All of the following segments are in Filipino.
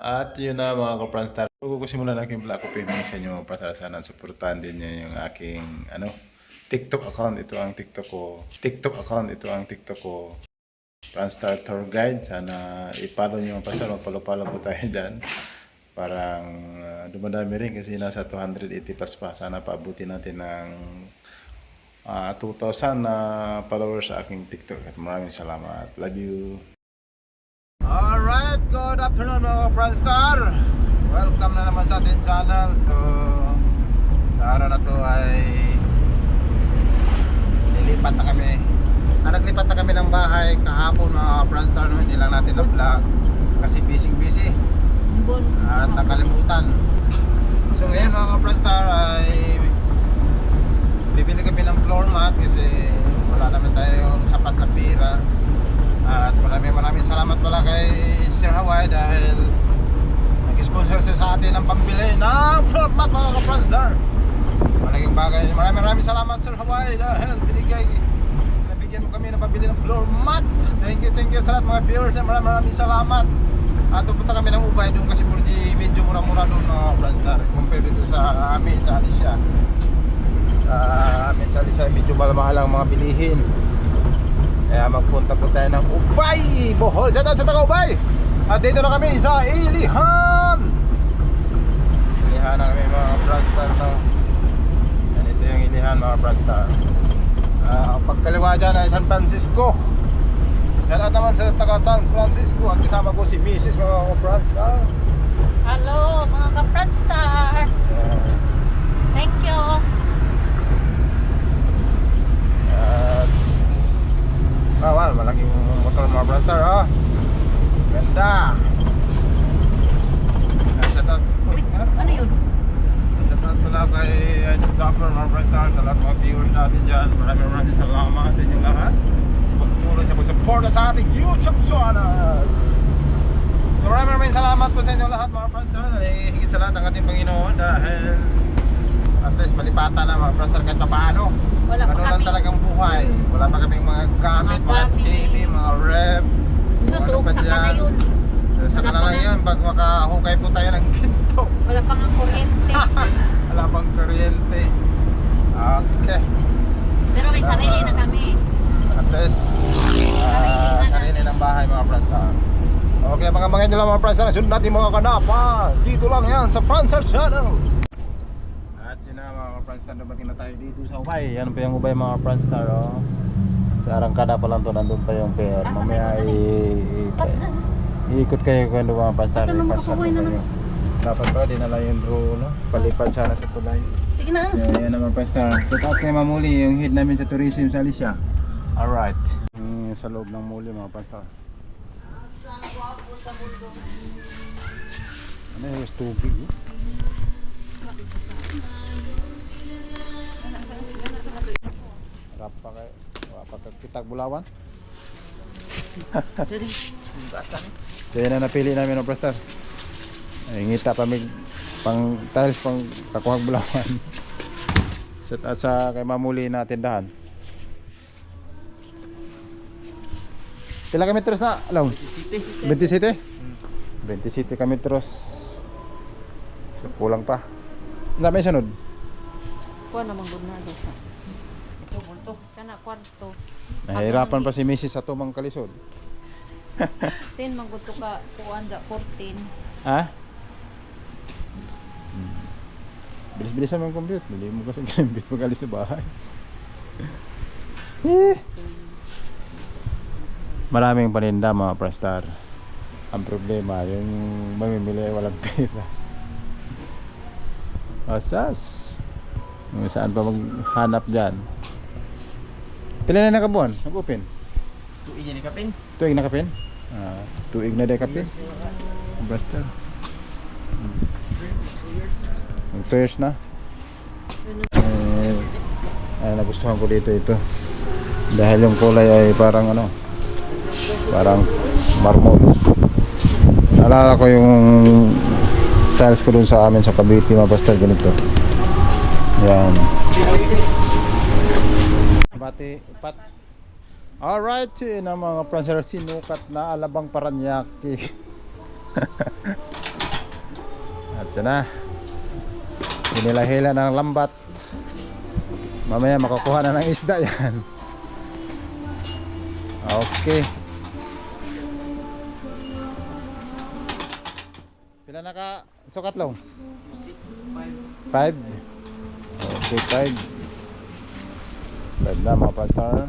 At yun na mga kapranstar. Gugusin muna ng aking Black Opinion sa inyo mga kapranstar. Sana supportahan din nyo yung aking TikTok account. Ito ang TikTok ko. TikTok account. Ito ang TikTok ko. Pranstar Tour Guide. Sana i-follow nyo mga kapranstar. Magpalo-follow po tayo dyan. Parang dumadami rin kasi nasa 280 plus pa. Sana paabutin natin ng 2,000 na followers sa aking TikTok. At maraming salamat. Love you. Alright, good afternoon mga Pranstar. Welcome na naman sa ating channel. So, sa araw na to ay nilipat na kami. Naglipat na kami ng bahay kahapon mga Pranstar. No? Hindi lang natin na-vlog kasi busy at nakalimutan. So ngayon mga Pranstar ay bibili kami ng floor mat kasi wala naman tayong sapat na pera. At maraming salamat pala kay Sir Hawaii dahil nag-sponsor siya sa atin ng pambili ng floor mat mga ka-Pranstar. Malaking bagay. Maraming salamat Sir Hawaii dahil nabigyan mo kami ng pambili ng floor mat. Thank you sa lahat mga viewers. Maraming salamat. At pupunta kami ng Ubay doon kasi medyo mura-mura doon mga ka-Pranstar compare dito sa amin sa Alicia. Sa amin sa Alicia medyo mahal ang mga bilihin. Kaya magpunta po tayo ng Ubay, Bohol. Sa taga Ubay. At dito na kami sa Ilihan. Ilihan na kami mga Pranstar, no? Yan ito yung Ilihan mga Pranstar. Pagkaliwa dyan ay San Francisco. Lahat naman sa taga San Francisco. At kasama ko si Mrs. mga Pranstar. Hello mga ka-Pranstar. Thank you. Wow, malaking motor mga Pranstar, oh. Ganda. Uy, ano yun? Shoutout pala kay Jumper mga Pranstar, sa lahat mga viewers natin dyan. Maraming salamat sa inyong lahat sa pagtulong sa pagsuporta sa ating YouTube channel. So maraming salamat po sa inyong lahat mga Pranstar. Higit sa lahat ang ating Panginoon dahil at least malipatan na mga Pranstar kahit paano. Wala pa Ano lang kami. talagang buhay. Wala pa kaming mga gamit, mga TV, mga rep. Susuog sa kana yun. Sa Wala kanila pa lang nga. yun, pag makahukay po tayo ng ginto. Wala pa nga kuryente. Wala pang kuryente. Okay. Pero may sarili na kami. At least, sarili ng bahay mga Pranstar. Okay, mga nyo lang mga Pranstar. Sunod natin mga kanapa. Dito lang yan sa Pranstar Channel. At yun na mga Pranstar, dumating na tayo dito sa Ubay. Yan pa yung Ubay mga Pranstar, oh. Sa Arangkada pa lang to, nandun pa yung pair. Mamaya iikot kayo kung ano mga Pranstar. Dapat pa dinala yung drone, no? Palipad sana sa tulay. Sige na. Yan naman Pranstar. So tapos kay Mamuli, yung head namin sa tourism sa Alicia. Alright. Sa loob ng muli mga Pranstar. Ano yung tubig, eh? Harap pa kayo. Kitag Bulawan. So yan na napili namin ng Pranstar. Ay, ngita pa may pang tiles pang kakuhang Bulawan. At sa kay Mamuli na tindahan. Pila ka metros na? Alam? 27? 27 ka metros. So kulang pa. Wala may sunod? Kuha naman gud na sa. Ito bulto. Kana kwarto. Nahihirapan pa si Mrs. sa tumang kalisod. 10 man gud to ka kuan da 14. Ha? Bilis-bilisan mo yung compute. Bili mo kasi compute pag alis na bahay. Maraming paninda mga Pranstar. Ang problema, yung mamimili ay walang pera. Asas. Saan pa maghanap dyan? Pila na nakabuhan? Nag-open? Tuig ni kapin. Tuig na kapin? Tuig na day kapin? Pranstar. Mag-2 years na. Ay, nagustuhan ko dito ito. Dahil yung kulay ay parang parang marmol. Naalala ko yung tiles ko dun sa amin sa Cavite, mabasta ganito. Yan. Bati, pat. Alright, yun ang mga Pranstar, sinukat na Alabang Paranaque. Ito na. Hinila-hila ng lambat. Mamaya makukuha na ng isda yan. Okay. Pila na ka sukat long? 5. Okay, 5. 5 na mga pastor.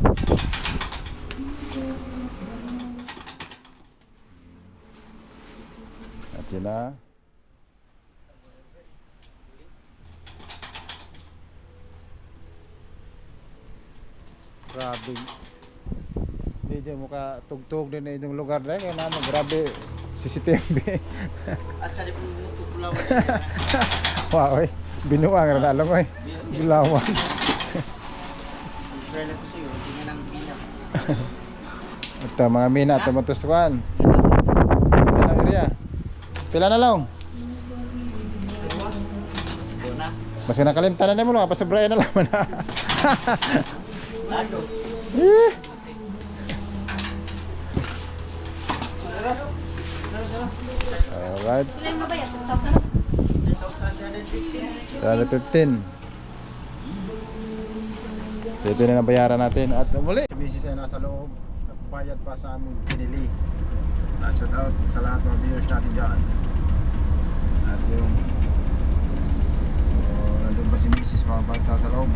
At yun na. Grabe. Medyo mukha tugtog din na itong lugar na yun. Ano, grabe. CCTV. Asa di po tutulaw. Wow, eh. Binuang na lang, eh. Bilawan. Brother ko sa'yo, kasi nga nang bilang. Ito, mga mina, tumutuskuan. Pila na area. Pila na lang. Doon na. Mas kinakalimtanan na mo lang. Pasobrayan na lang mo na. Lago. Eh. Alright. Ilan mo ba yan? 2,000? 3,315. 315. So ito na nabayaran natin. At muli, busy siya nasa loob. Nagbayad pa sa aming pinili. Shout out sa lahat mga viewers natin dyan. At yung so nandun pa si Mrs. mga pastor sa loob.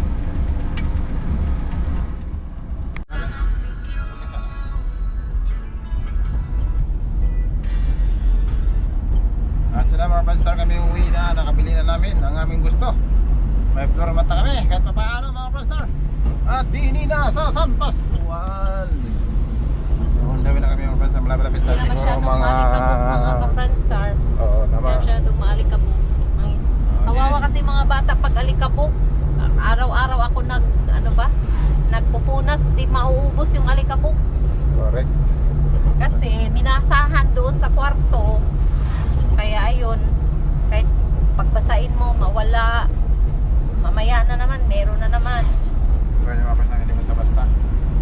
At sila mga pastor, kami uwi na. Nakabili na namin ang aming gusto. May floor mata kami kahit pa paano mga pastor. At dini na sa San Pascual. So on the way na kami mga pastor. Malapit na siguro mga ka-Friendstar. Oo, tama. Kaya masyadong maalikabok. Kawawa kasi mga bata pag alikabok. Araw-araw ako nagpupunas, di mauubos yung alikabok. Correct. Kasi minasahan doon sa kwarto. Kaya ayun, kahit pagbasain mo, mawala. Mamaya na naman, meron na naman. Kaya mga pastor, hindi basta-basta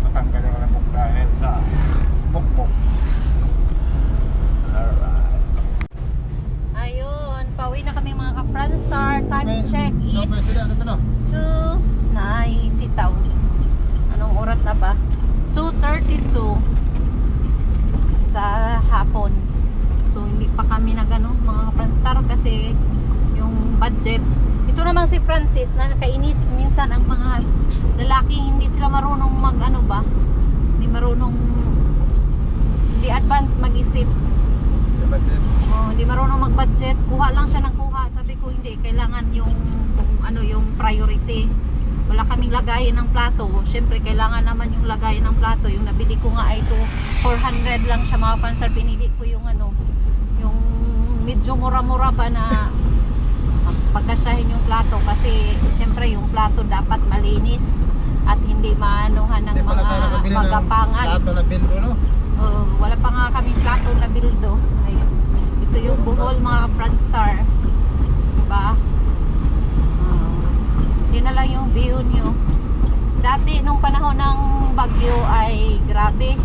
tatanggal yung alamok dahil sa bukbok. Alright. Ayun, pauwi na kami mga ka-Friendstar. Time check is No, sila, ito no? 2 na isitaw. Anong oras na ba? 2:32 sa hapon. So hindi pa kami nagano mga Friendstar kasi yung budget. Ito naman si Francis na nakainis minsan ang mga lalaki hindi sila marunong hindi advance mag-isip. Yung budget. Oh, hindi marunong mag-budget. Kuha lang siya ng kuha. Sabi ko hindi, kailangan yung yung priority. Wala kaming lagayan ng plato. Syempre kailangan naman yung lagayan ng plato. Yung nabili ko nga ay 400 lang siya mga pansar. Pinili ko yung yung medyo mura-mura ba na pagkasyahin yung plato kasi syempre yung plato dapat malinis at hindi maanuhan ng Hindi pala tayo mga nakabili ng magapangan. plato na bildo, no? Wala pa nga kaming plato na bildo. Ayun. Ito yung buhol mga Friendstar. Diba? Hindi na lang yung view nyo. Dati nung panahon ng bagyo ay grabe.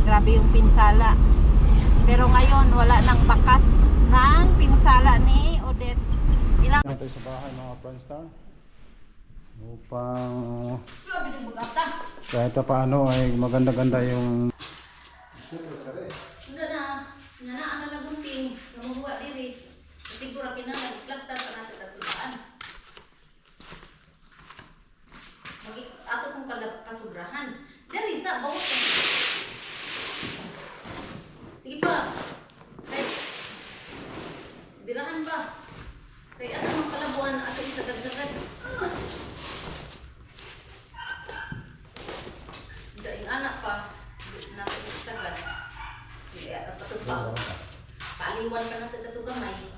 Grabe yung pinsala. Pero ngayon wala nang bakas ng pinsala ni Odette. Ilang Tayo sa bahay mga Friendstar upang kahit paano ay maganda-ganda yung na gunting namubuha diri siguro kinahanglan plaster pa natin katubaan ato kung kasubrahan dali sa bawat sige pa kay birahan ba kay ato mang palabuan ato isagad-sagad daing anak pa nato isagad at patugbaw. Paaliwan ka na sa dato gamay.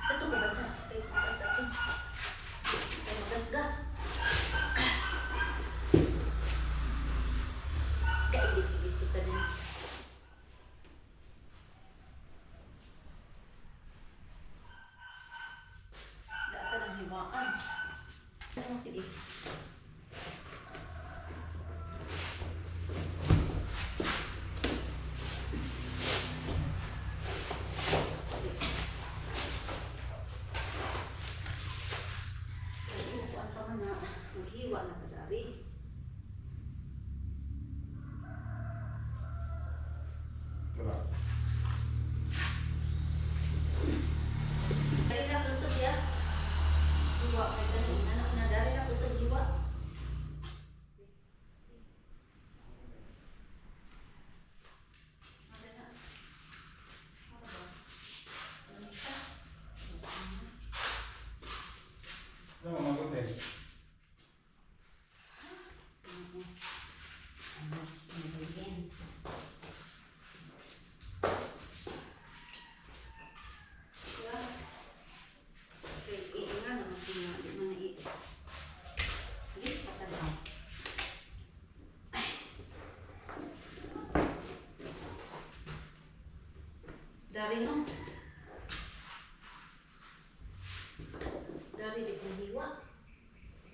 Dato ko ba na? Kaya magasgas. Kaigit-igit kita din. Data ng hiwaan. Ano sige? Dari no? Dari di hiwa.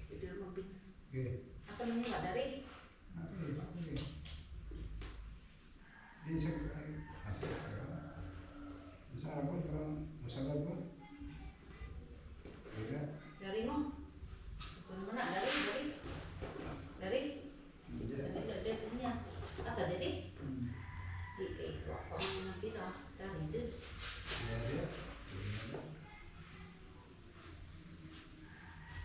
Di mobil. Okay. Asa man hiwa dari? Di sa hasil sa ako karon musagad ko. Iya. Dari no? Ito naman na, dari. Dari? Dari sa niya. Asa dari? Di kay wa pa mo na pira. Dari jud. Iya.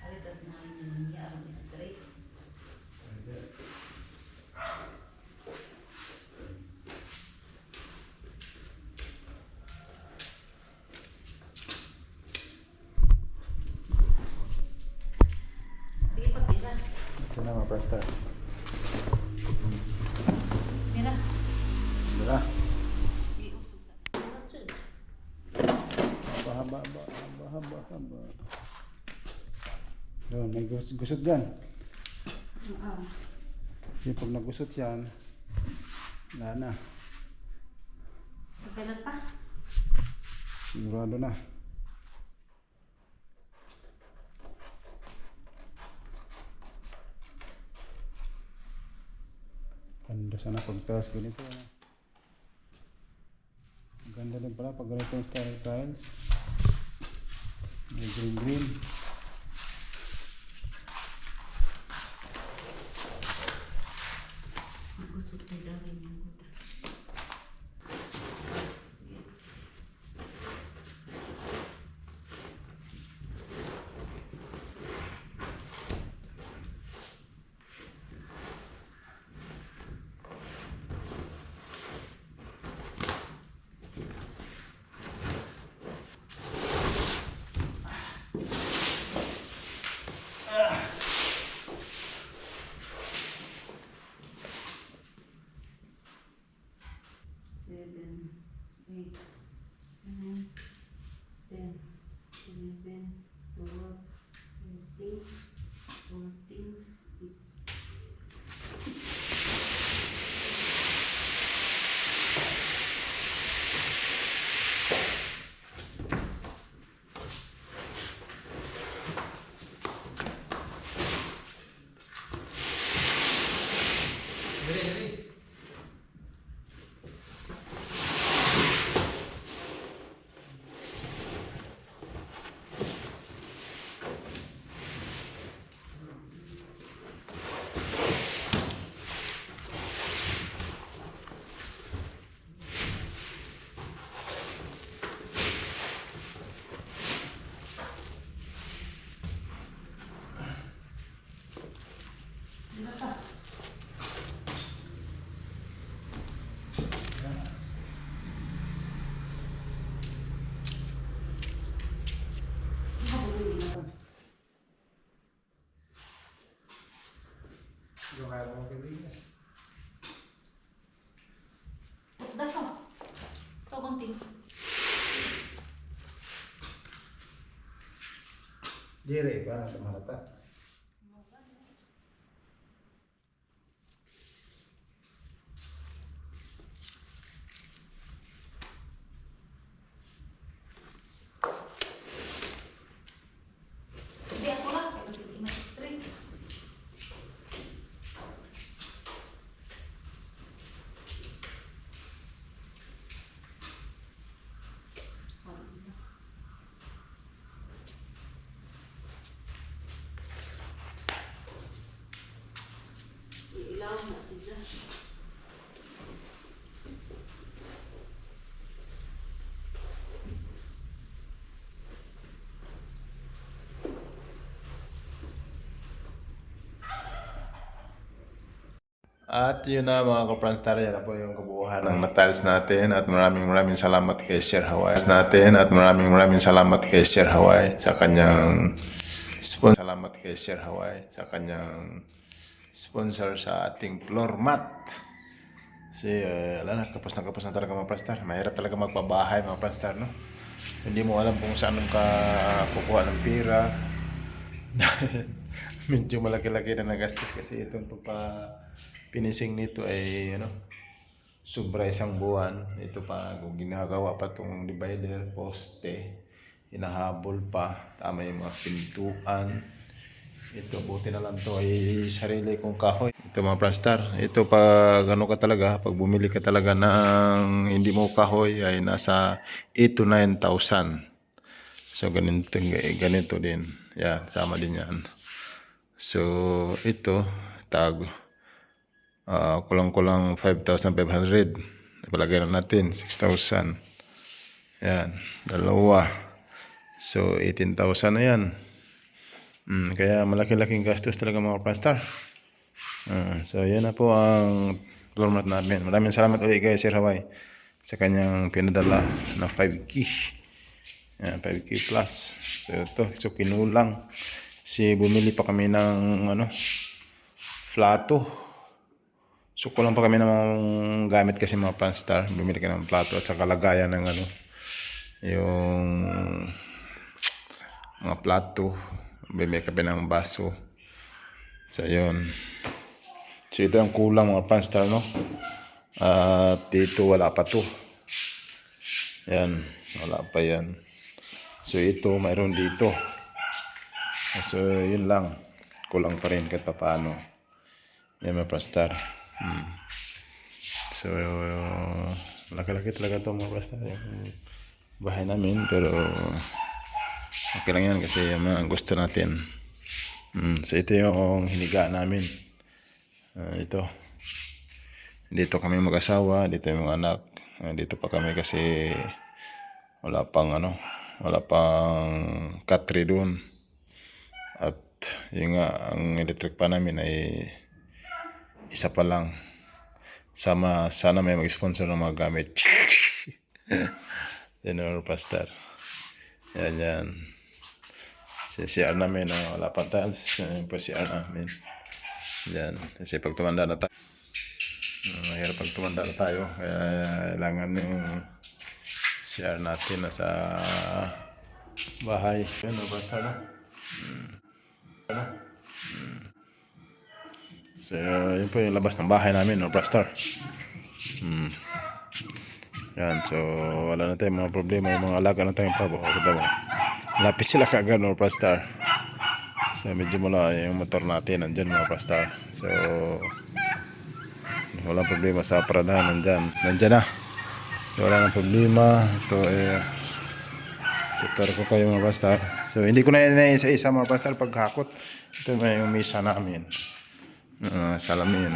Alitas na niya aron straight. Sige pagpira. Ito na mga pastor. Mira. Dira. Iusog sa. Haba. Doon, may gusot dyan. Kasi pag nagusot yan, wala na. Kailan pa? Sigurado na. Ganda sana pag-tiles ganito. Ganda din pala pag ganito yung style of tiles. May green. Magusot na dari niya buta. Sige. Seven, 8, 9, 10, 11, 12, 13, 14, 15. Yung kaya mo Pilipinas. Dato. Ito konting. Dire, parang sa malata. Hindi ako lang. Kaya kasi di ma-straight. Ilaw na sila. At yun na mga ka-Franstar, yan na po yung kabuuan ng tiles natin at maraming salamat kay Sir Hawaii sa kanyang sponsor sa ating floor mat. Kasi kapos na talaga mga Franstar. Mahirap talaga magpabahay mga Franstar, no? Hindi mo alam kung saan ka kukuha ng pira. Medyo malaki-laki na nagastos kasi itong pagpa-finishing nito ay sobra isang buwan. Ito pa, kung ginagawa pa itong divider, poste, hinahabol pa, tama yung mga pintuan. Ito, buti na lang to ay sarili kong kahoy. Ito mga prastar, ito pag ano ka talaga, pag bumili ka talaga ng hindi mo kahoy ay nasa 8 to 9,000. So ganito din. Yan, sama din yan. So ito, kulang-kulang 5,500. Ipalagay na natin, 6,000. Yan, dalawa. So 18,000 na yan. Kaya malaki-laking gastos talaga mga prastar. So yan na po ang floor mat namin. Maraming salamat ulit kay Sir Hawaii sa kanyang pinadala na 5K. Yan, 5K plus. So ito, so kinulang. Bumili pa kami ng plato. So kulang pa kami ng gamit kasi mga prastar. Bumili ka ng plato at saka lagayan ng yung mga plato. Bumili kami ng baso. So yun. So ito ang kulang mga prastar, no? At dito wala pa to. Yan, wala pa yan. So ito mayroon dito. So yun lang. Kulang pa rin kahit paano. Yan mga prastar. So laki-laki talaga ito mga prastar. Yung bahay namin, pero okay lang yan kasi ang gusto natin. So ito yung hiniga namin. Ito. Dito kami mag-asawa, dito yung mga anak. Dito pa kami kasi wala pang katri doon. At yung ang electric pa namin ay isa pa lang. Sana may mag-sponsor ng mga gamit. Yan ang pastor. Yan. Si CR namin, wala pang tiles. Yan po CR namin. Yan. Kasi pag tumanda na tayo, mahirap pag tumanda na tayo. Kaya kailangan yung CR natin na sa bahay. Yan, pastor na. So yun po yung labas ng bahay namin, no, pastor. Yan, so wala na tayong mga problema. Yung mga alaga na tayong pabo. Kita mo, lapis sila kagad, no, pastor. So medyo mula yung motor natin nandyan, mga pastor. So walang problema sa paradahan, nandyan na. So wala nang problema. Ito tutor ko kayo, mga pastor. So hindi ko na isa-isa, mga pastor, paghakot. Ito na yung misa namin. Salamin.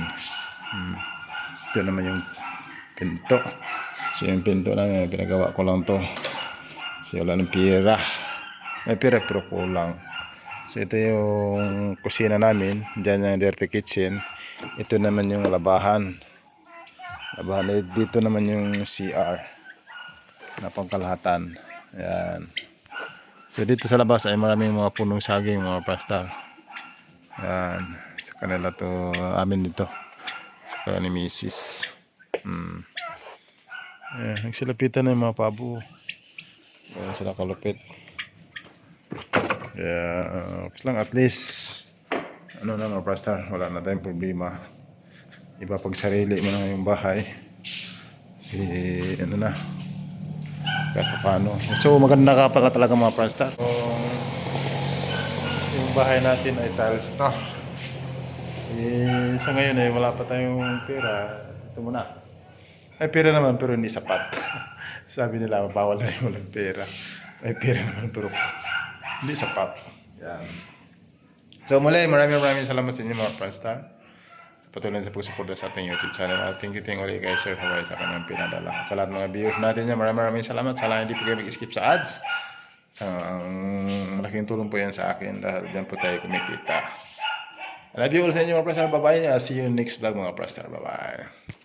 Ito naman yung pinto. So yung pinto namin, pinagawa ko lang to. So wala ng pira. May pira pero kulang. So ito yung kusina namin. Diyan yung dirty kitchen. Ito naman yung labahan. Dito naman yung CR na pangkalahatan. Ayan. So dito sa labas ay maraming mga punong saging, mga pastor. Ayan. Sa kanila to, amin dito. Sa kanila ni Mrs. Nagsilapitan na yung mga pabo. Ayan sila kalupit. Kaya lang, at least na mga pastor, wala na tayong problema. Iba pag sarili mo na yung bahay. Kahit paano. So maganda ka pala talaga, mga pastor. Yung bahay natin ay tiles na. Sa ngayon ay wala pa tayong pera. Ito muna. May pera naman pero hindi sapat. Sabi nila bawal na yung walang pera. May pera naman pero hindi sapat. Yan. So muli, maraming salamat sa inyo, mga pastor. Patuloy sa pagsuporta sa ating YouTube channel. Thank you ulit kay Sir Hawaii sa kanyang pinadala. Sa lahat ng mga viewers natin, maraming salamat. Sana hindi po kayo mag-skip sa ads. Malaking tulong po yan sa akin dahil dyan po tayo kumikita. I love you all sa inyo, mga pastor. Bye-bye. See you next vlog, mga pastor. Bye-bye.